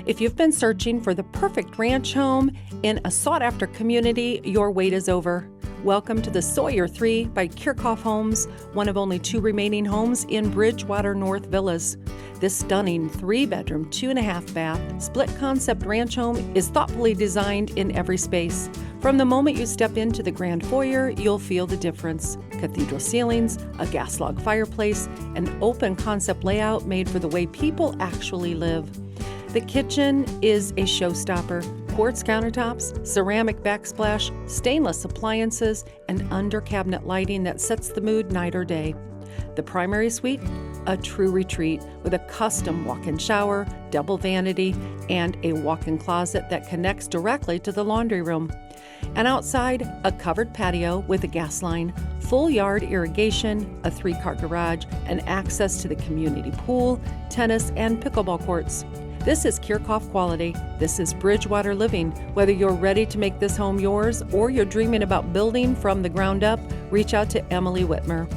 If you've been searching for the perfect ranch home in a sought-after community, your wait is over. Welcome to the Sawyer III by Kiracofe Homes, one of only 2 remaining homes in Bridgewater North Villas. This stunning 3-bedroom, 2.5-bath, split-concept ranch home is thoughtfully designed in every space. From the moment you step into the grand foyer, you'll feel the difference. Cathedral ceilings, a gas log fireplace, an open-concept layout made for the way people actually live. The kitchen is a showstopper. Quartz countertops, ceramic backsplash, stainless appliances, and under-cabinet lighting that sets the mood night or day. The primary suite, a true retreat with a custom walk-in shower, double vanity, and a walk-in closet that connects directly to the laundry room. And outside, a covered patio with a gas line, full yard irrigation, a 3-car garage, and access to the community pool, tennis, and pickleball courts. This is Kiracofe quality. This is Bridgewater living. Whether you're ready to make this home yours or you're dreaming about building from the ground up, reach out to Emily Whitmer.